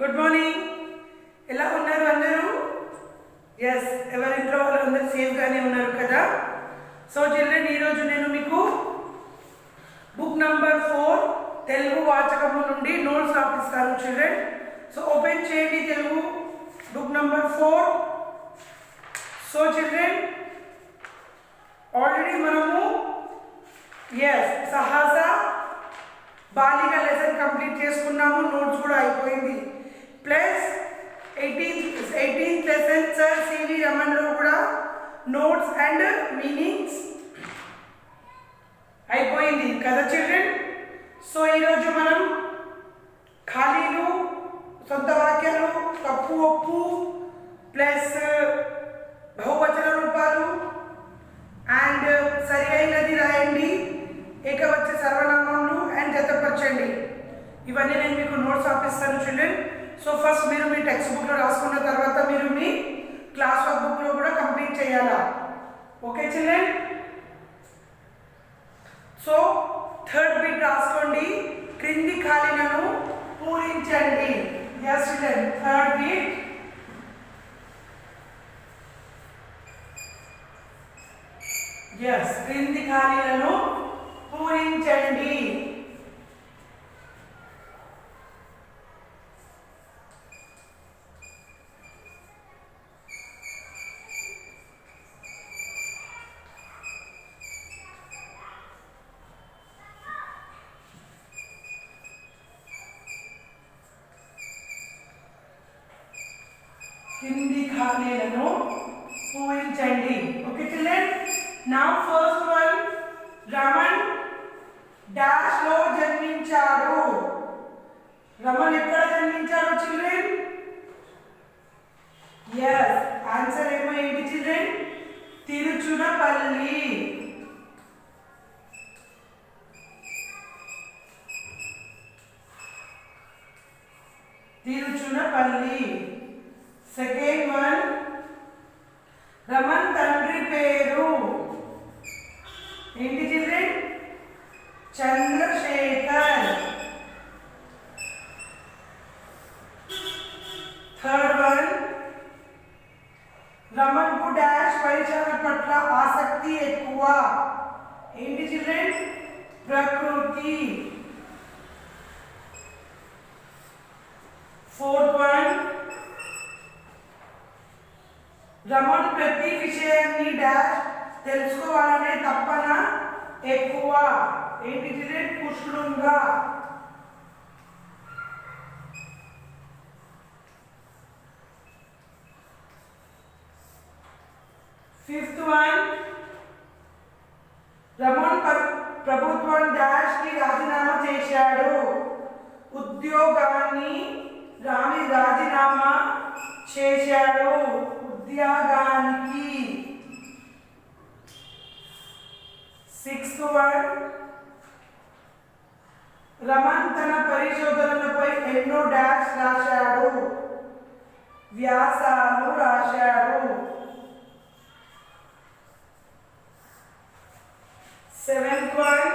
Good morning. ఎలా ఉన్నారు అందరూ? ఎస్, ఎవరి ఇంట్లో వాళ్ళు అందరూ సేఫ్గానే ఉన్నారు కదా? సో చిల్డ్రన్, ఈరోజు నేను మీకు బుక్ నంబర్ 4 తెలుగు వాచకము నుండి నోట్స్ రాపిస్తాను చిల్డ్రన్. సో ఓపెన్ చేయండి Telugu book number 4. So children, already మనము సహస బాలిక లెసన్ కంప్లీట్ చేసుకున్నాము, నోట్స్ కూడా అయిపోయింది. Plus 18th lesson sir CV రమణ్లో కూడా నోట్స్ అండ్ మీనింగ్స్ అయిపోయింది కదా చిల్డ్రన్. సో ఈరోజు మనం ఖాళీలు, సొంత వాక్యాలు, తప్పు ఒప్పు ప్లస్ బహువచన రూపాలు అండ్ సరి అయినది రాయండి, ఏకవచన సర్వనామాలు అండ్ జతపరచండి. ఇవన్నీ నేను మీకు నోట్స్ ఆపిస్తాను చిల్డ్రన్. సో ఫస్ట్ మీరు మీ టెక్స్ట్ బుక్లో రాసుకున్న తర్వాత మీరు మీ క్లాస్ వర్క్ బుక్లో కూడా కంప్లీట్ చేయాలా? Okay children. So third bit రాసుకోండి, క్రింది ఖాళీలను పూరించండి. Yes children, third bit. Yes, క్రింది ఖాళీలను పూరించండి. కింది ఖాళీలను పూరించండి. Okay children. Now first one, Raman dash లో జన్మించాడు. రమణ్ ఎక్కడ జన్మించాడు చిల్డ్రన్? ఎస్, ఆన్సర్ ఏమో ఏంటి children? Tiruchirappalli. Tiruchirappalli. Second one, Raman తండ్రి పేరు ఏంటి children? Chandrasekhar. Third one, Raman కు డాష్ పరిచయం పట్ల ఆసక్తి ఎక్కువ ఏంటి చిల్డ్రన్? ప్రకృతి. ఫోర్త్ వన్, రమణ్ ప్రతి విషయాన్ని డాష్ తెలుసుకోవాలనే తపన ఎక్కువ ఏంటి చిల్డ్రన్? కుశలంగా. ఫిఫ్త్ వన్, రమణ్ ప్రభుత్వం డాష్ కి రాజీనామా చేశాడు. ఉద్యోగాన్ని రాజీనామా చేశాడు. ఉద్యోగానికి. సిక్స్త్ వన్, రమణ్ తన పరిశోధనలపై ఎన్నో డాష్ రాశాడు. వ్యాసాలు రాశాడు. సెవెంత్ వన్,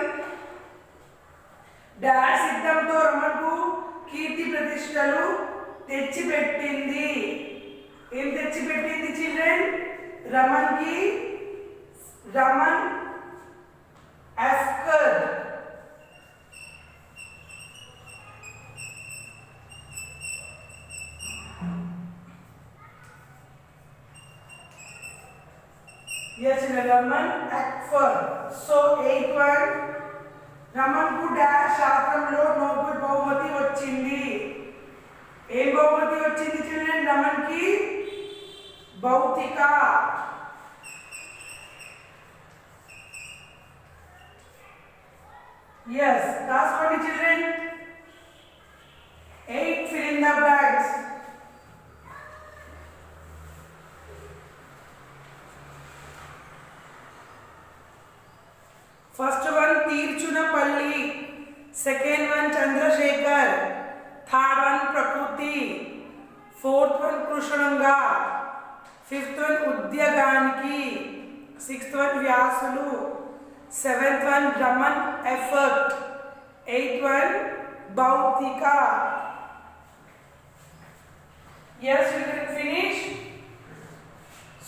డాష్ సిద్ధంతో రమణ్కు కీర్తి ప్రతిష్టలు తెచ్చిపెట్టింది. ఏం తెచ్చిపెట్టింది చిల్డ్రన్? రమణ్ ఎస్కర్. yes రమణ్ ఎక్ఫర్. సో 8th వన్, రమణ్ కు డాష్ శాస్త్రంలో నోబెల్ బహుమతి వచ్చింది. ఏం బహుమతి వచ్చింది చిల్డ్రన్? రమణ్ కి భౌతిక. yes, రాసుకోండి children. 8, fill in the blanks. First one Tiruchirappalli, second one Chandrasekhar, third one ప్రకృతి, ఫోర్త్ వన్ కృష్ణంగా, ఫిఫ్త్ వన్ ఉద్యోగానికి, సిక్స్త్ వన్ వ్యాసులు, seventh one Raman effect, 8th one Bautika. Yes, children, finish.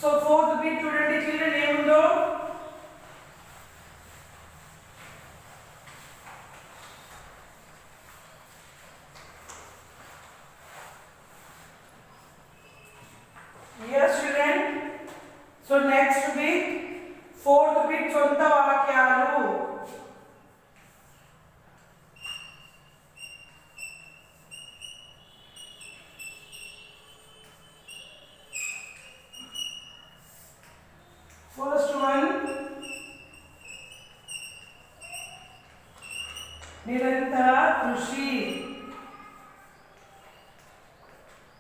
So fourth bit చూడండి children ఏముందో. Yes, children. So next bit, fourth bit సొంత వాక్యాలు. First one, నిరంతర కృషి.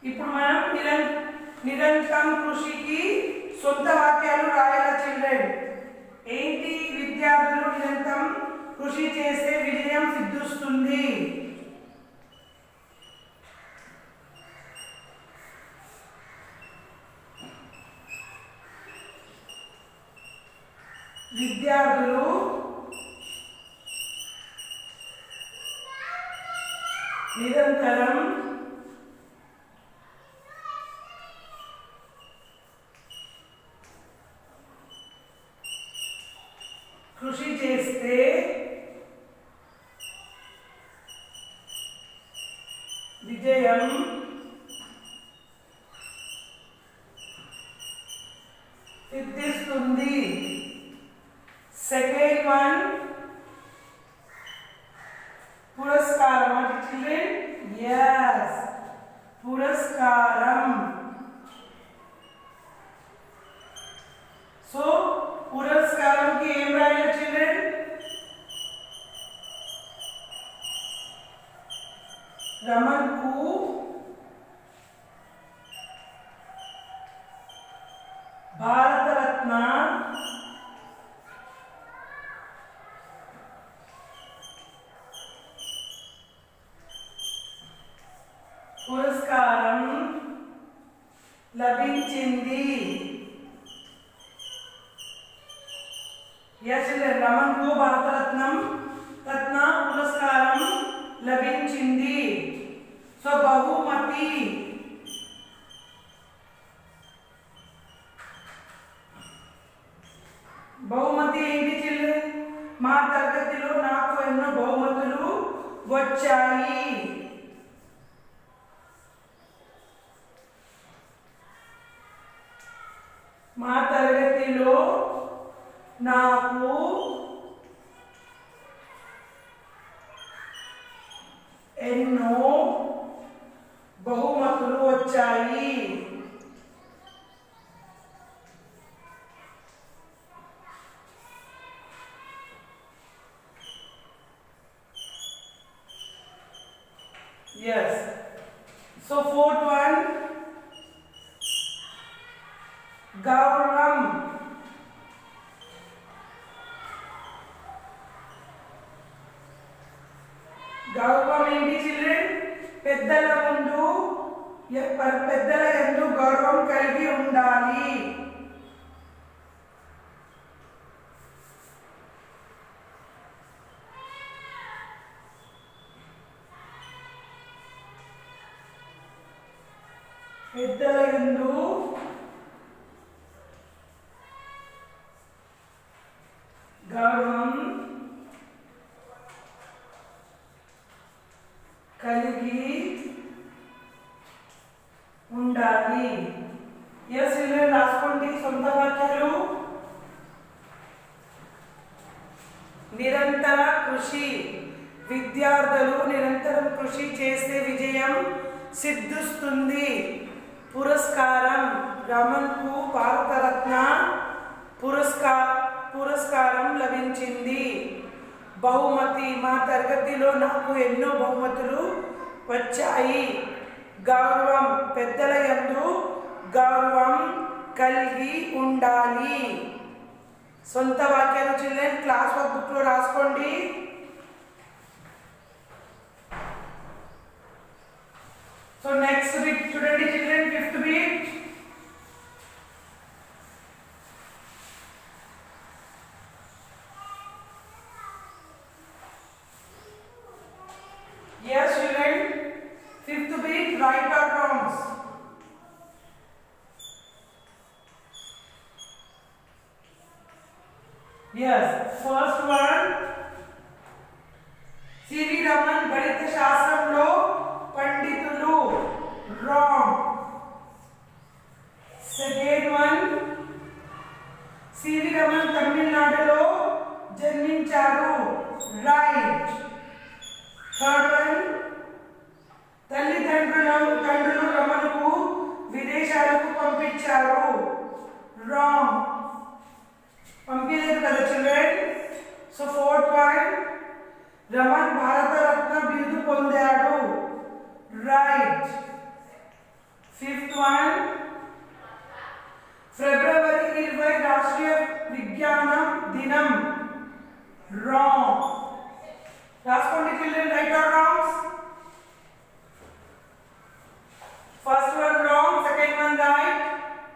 ఇప్పుడు మనం నిరంతరం కృషికి సొంత వాక్యాలు రాయాలి చిల్డ్రన్. ఏంటి? విద్యార్థులు నిరంతరం కృషి చేస్తే విజయం సిద్ధిస్తుంది. విద్యార్థులు నిరంతరం కృషి చేస్తే విజయం సిద్ధిస్తుంది. సెకండ్ వన్, పురస్కారం. అంటే చిల్డ్రన్, yes, పురస్కారం. సో పురస్కారంకి ఏం రాయాలి చిల్డ్రన్? రమణ్కు భారతరత్న పురస్కారం లభించింది. రమణ్కు భారతరత్నం పురస్కారం లభించింది. సో బహుమతి. బహుమతి ఏంటి చిల్డ్రన్? మా తరగతిలో నాకు ఎన్నో బహుమతులు వచ్చాయి. మా తరగతిలో నాకు ఎన్నో బహుమతులు వచ్చాయి. Yes. So fourth one, గౌరవం. గౌరవం ఏంటి చిల్డ్రన్? పెద్దల యందు గౌరవం కలిగి ఉండాలి. పెద్దల యందు గౌరవం కలిగి ఉండాలి. ఎస్ చిల్డ్రన్, రాసుకోండి సొంత వాక్యాలు. నిరంతర కృషి. విద్యార్థులు నిరంతరం కృషి చేస్తే విజయం సిద్ధిస్తుంది. పురస్కారం. రమణ్కు భారతరత్న పురస్కారం లభించింది. బహుమతి. మా తరగతిలో నాకు ఎన్నో బహుమతులు వచ్చాయి. గౌరవం. పెద్దల యందు గౌరవం కలిగి ఉండాలి. సొంత వాక్యాలు చిల్డ్రన్ క్లాస్ వర్క్ బుక్లో రాసుకోండి. సో నెక్స్ట్ బిట్ చూడండి children, fifth bit. Yes children, fifth bit, right or wrongs. Yes, first one, CV Raman గణిత శాస్త్రంలో పండితులు. Wrong. Second one, CV Raman తమిళనాడులో జన్మించారు. Right. Third one, తండ్రులు రమణకు విదేశాలకు పంపించారు. Wrong. పంపించలేదు కదా children. So fourth point, Raman Bharat Ratna బిరుదు పొందాడు. రైట్. ఫిఫ్త్ వన్, ఫిబ్రవరి 20 రాష్ట్రీయ విజ్ఞాన దినం. రాంగ్. రాసుకోండి children, right are wrongs. First one wrong, second one right,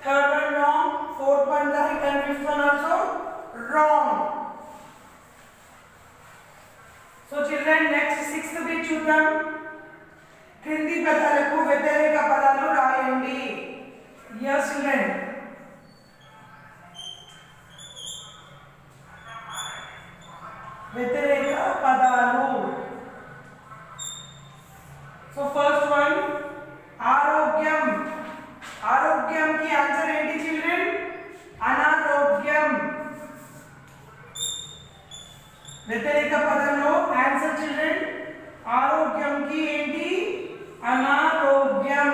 third one wrong, fourth one right, and fifth one also wrong. So children, next sixth bit చూద్దాం. క్రింది పదాలకు వ్యతిరేక పదాలు రాయండి. Yes children. వ్యతిరేక పదాలు. So first one, ఆరోగ్యం. ఆరోగ్యం की आंसर ఏంటి చిల్డ్రన్? అనారోగ్యం. వ్యతిరేక పదంలో ఆన్సర్ చిల్డ్రన్ ఆరోగ్యం की ఏంటి? అనారోగ్యం.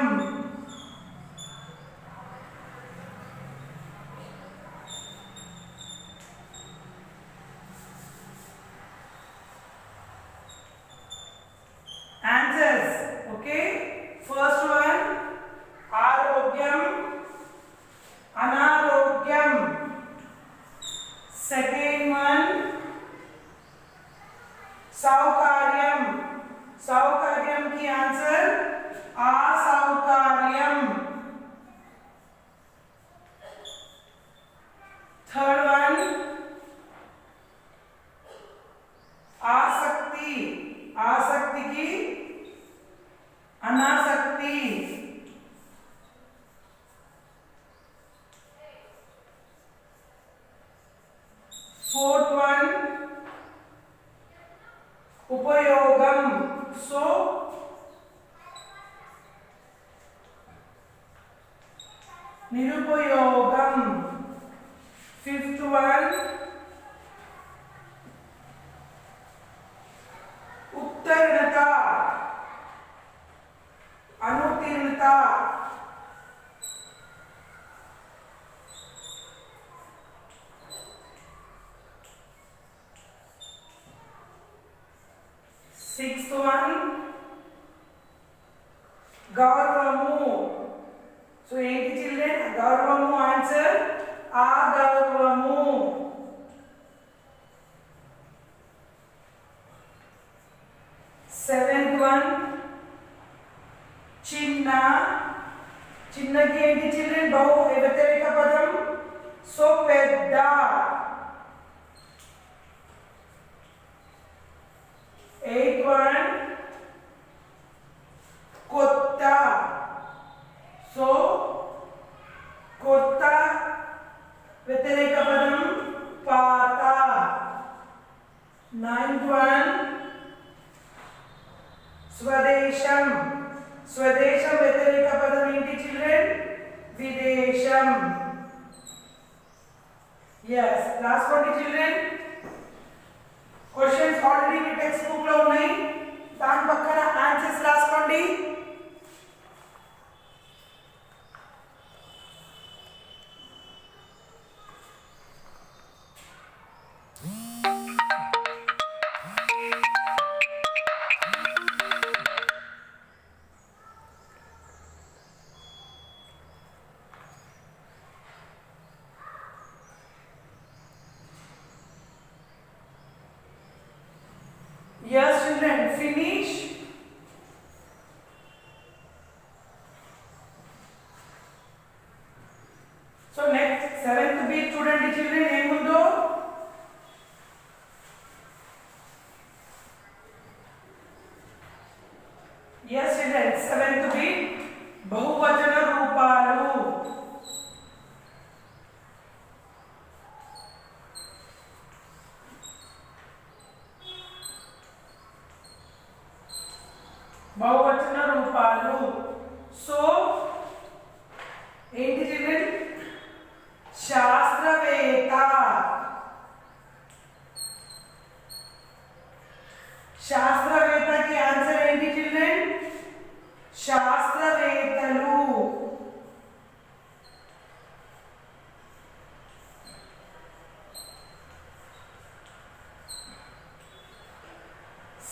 Answers okay. ఫస్ట్ వన్ ఆరోగ్యం, అనారోగ్యం. సెకండ్ వన్ సౌకర్యం. సౌకర్యం की आंसर असौकर्यम. थर्ड वन आसक्ति. आसक्ति की अनासक्ति. फोर्थ वन उपयोगम. सो निरुपयोगम. फिफ्थ वन उत्तीर्णता, अनुत्तीर्णता. सिक्स्थ वन गौरवमु. सो ఏంటి చిల్డ్రన్? గౌరవము ఆన్సర్ అగౌరవము. సెవెంత్ వన్ చిన్న. చిన్నకి ఏంటి చిల్డ్రన్? బహు వ్యతిరేక పదం. సో పెద్ద. ఎయిత్ వన్ కొత్త. సో కొత్త వ్యతిరేక పదం పాత. Ninth one స్వదేశం. స్వదేశం వ్యతిరేక పదం ఏంటి చిల్డ్రన్? విదేశం. yes రాసుకోండి చిల్డ్రన్. క్వశ్చన్స్ ఆల్రెడీ మీ టెక్స్ట్ బుక్ లో ఉన్నాయి, దాని పక్కన ఆన్సర్స్ రాసుకోండి. yes children, finish. so next seventh bit చూడండి children ఏముందో. yes children, seventh bit బహువచన రూపాలు. బహువచన రూపాలు. సో ఏంటి చిల్డ్రన్? శాస్త్రవేత్త. శాస్త్రవేత్తకి ఆన్సర్ ఏంటి చిల్డ్రన్? శాస్త్రవేత్తలు.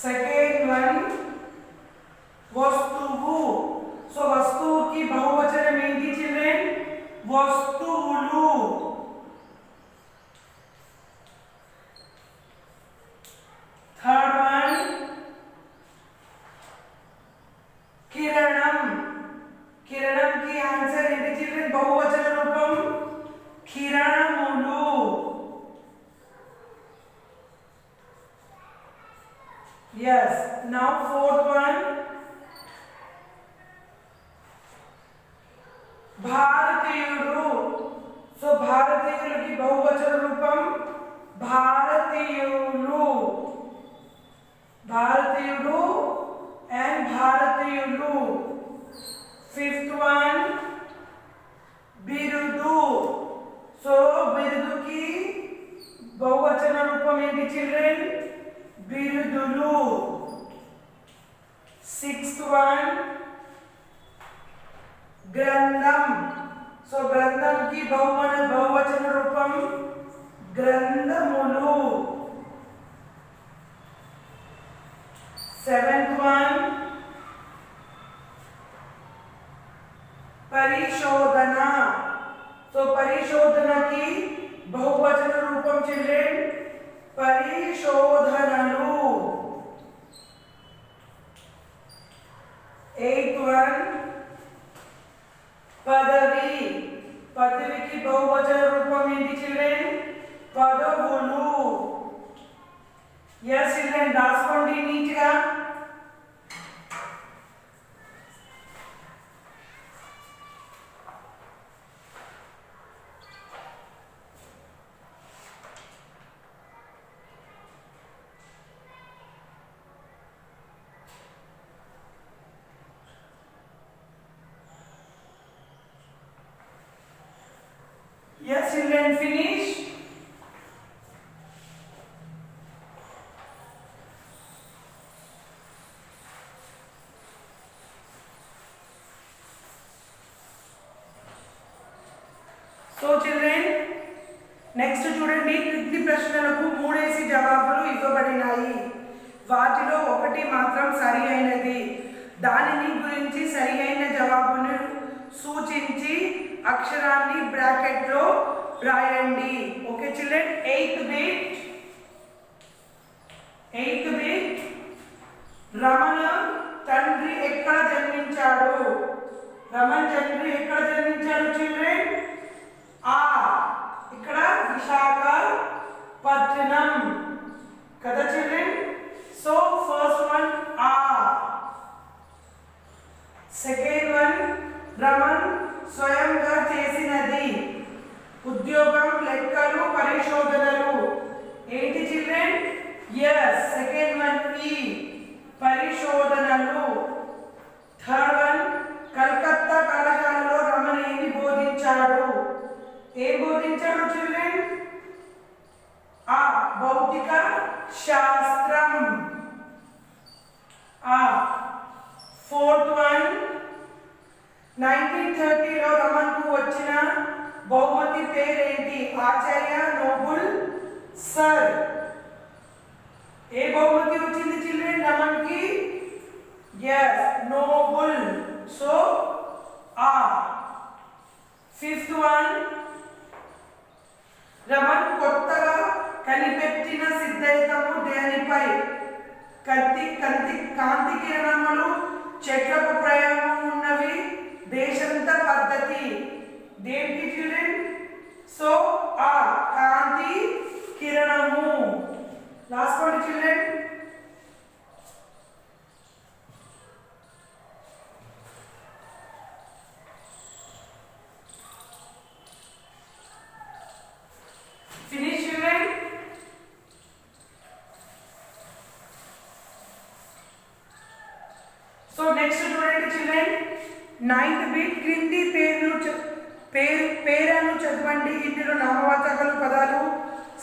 సెకండ్ వన్ వస్తువు. సో వస్తువుకి బహువచనం ఏంటి చిల్డ్రన్? వస్తువులు. థర్డ్ వన్ కిరణం. కిరణం की आंसर ఏంటి చిల్డ్రన్? బహువచన రూపం కిరణములు. yes now fourth one భారతీయుడు. సో భారతీయులకి బహువచన రూపం భారతీయులు. భారతీయుడు and భారతీయులు. ఫిఫ్త్ వన్ బిరుదు. సో బిరుదుకి బహువచన రూపం ఏంటి చిల్డ్రన్? బిరుదులు. సిక్స్త్ వన్ గ్రంథం. సో గ్రంథంకి బహువచన రూపం గ్రంథములు. సెవెంత్ వన్ పరిశోధన. సో పరిశోధనకి బహువచన రూపం చిల్డ్రన్ పరిశోధనలు. ఎయిత్ వన్ పదవి. పదవికి బహువచన రూపం ఏంటి చిల్డ్రన్? పదవులు. ఎస్ చిల్డ్రన్ రాసుకోండి నీట్గా. Yes, children, finish. So children, next చూడండి. క్రింది ప్రశ్నలకు మూడేసి జవాబులు ఇవ్వబడినాయి. వాటిలో ఒకటి మాత్రం సరి అయినది. దానిని గురించి సరి అయిన జవాబును సూచించి అక్షరాన్ని బ్రాకెట్ లో రాయండి. Okay children. Eighth bit Ramana తండ్రి ఎక్కడ జన్మించాడు? రమణ్ తండ్రి ఎక్కడ జన్మించాడు చిల్డ్రన్? ఇక్కడ విశాఖపట్నం కదా children. So first one second one Raman స్వయంగా చేసినది. ఉద్యోగం, లెక్కలు, పరిశోధనలు. ఏంటి చిల్డ్రన్? ఎస్ సెకండ్ వన్ పరిశోధనలు. థర్డ్ వన్ కలకత్తా కళాశాలలో రమణ్ ఏమి బోధించాడు? ఏం బోధించాడు చిల్డ్రన్? భౌతిక శాస్త్రం. ఫోర్త్ వన్ 1930లో రమణ్కు వచ్చిన బహుమతి పేరేంటి? ఆచార్య నోబుల్ సర్. ఏ బహుమతి వచ్చింది చిల్డ్రన్ రమణ్కి? Yes Nobel. So fifth one Raman కొత్తగా కనిపెట్టిన సిద్ధాంతము దేనిపై? కాంతి కిరణములు, చెట్లకు ప్రయాణం ఉన్నవి, దేశంత పద్ధతి. దేనికి చిల్డ్రన్? సో కాంతి కిరణము. రాసుకోండి children. Finish children. So next చూడండి చిల్డ్రన్, 9th బిట్ క్రింది పేరాను చదవండి. ఇందులో నామవాచకాలు పదాలు,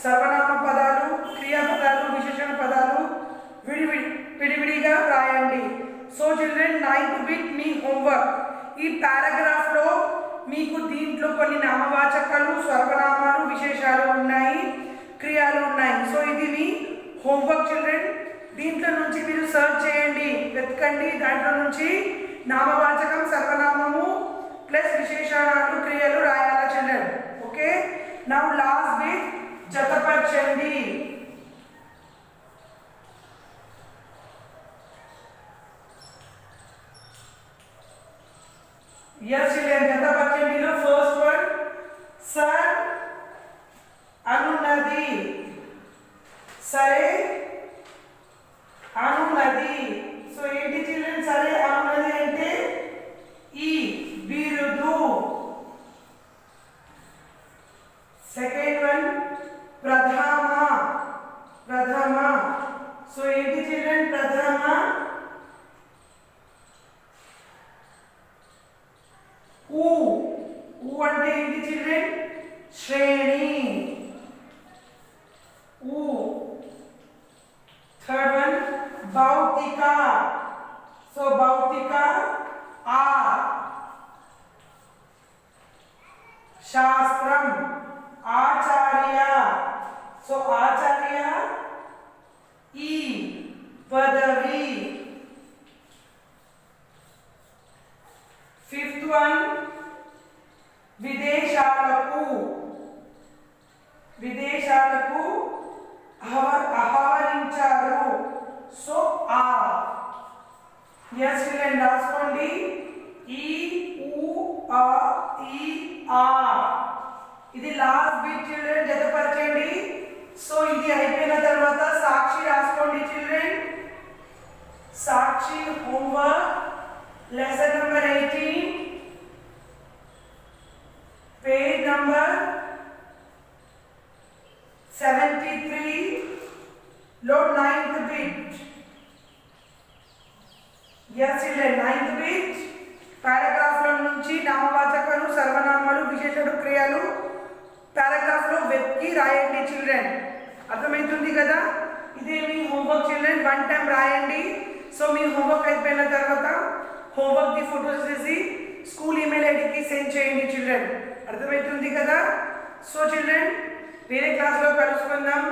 సర్వనామ పదాలు, క్రియాపదాలు, విశేషణ పదాలు విడివిడిగా రాయండి. సో చిల్డ్రన్ 9th బిట్ మీ హోంవర్క్. ఈ పారాగ్రాఫ్ లో మీకు దీంట్లో కొన్ని నామవాచకాలు, సర్వనామాలు, విశేషాలు ఉన్నాయి, క్రియాలు ఉన్నాయి. సో ఇది మీ హోంవర్క్ చిల్డ్రన్. దీంట్లో నుంచి మీరు సర్చ్ చేయండి, వెతకండి. దాంట్లో నుంచి నామవాచకం, సర్వనామము ప్లస్ విశేషణాలు, క్రియలు రాయాలా children. Okay, now last bit జతపరచండి. yes children, జతపరచండిలో ఫస్ట్ వన్ సర్ అనున్నది, సరే అనున్నది. సో ఏంటి చిల్డ్రన్, సరే అనున్నది అంటే ఈ బిరుదు. సెకండ్ వన్ ప్రథమ, ప్రథమ. సో ఏంటి చిల్డ్రన్, ప్రథమ. ఊ, ఊ అంటే ఏంటి చిల్డ్రన్, శ్రేణి. ఊ. థర్డ్ వన్ భౌతిక. సో భౌతిక ఆ. శాస్త్రం ఆచార్య. సో ఆచార్య ఈ. పదవి. ఫిఫ్త్ వన్ విదేశాలకు, విదేశాలకు ఆహ్వానించారు. సో ఆ. yes children, రాసుకోండి. ఈ ఊ ఆ ఈ ఆ. ఇది లాస్ట్ బిట్ చిల్డ్రన్, జతపరచండి. సో ఇది అయిపోయిన తర్వాత సాక్షి రాసుకోండి చిల్డ్రన్. సాక్షి homework lesson number 18 page number 73 load 9th bit. yes children, 9th bit paragraph లో నుంచి నామవాచకాలు, సర్వనామాలు, విశేషణ, క్రియలు పారాగ్రాఫ్ లో వెతికి రాయండి చిల్డ్రన్. అర్థమవుతుంది కదా. ఇదే మీ హోంవర్క్ చిల్డ్రన్, 1 టైం రాయండి. సో మీ హోంవర్క్ అయిపోయిన తర్వాత హోంవర్క్ ది ఫోటోస్ తీసి స్కూల్ ఈమెయిల్ ఐడికి సెండ్ చేయండి చిల్డ్రన్. అర్థమవుతుంది కదా. సో చిల్డ్రన్, వేరే క్లాస్లో కలుసుకుందాం.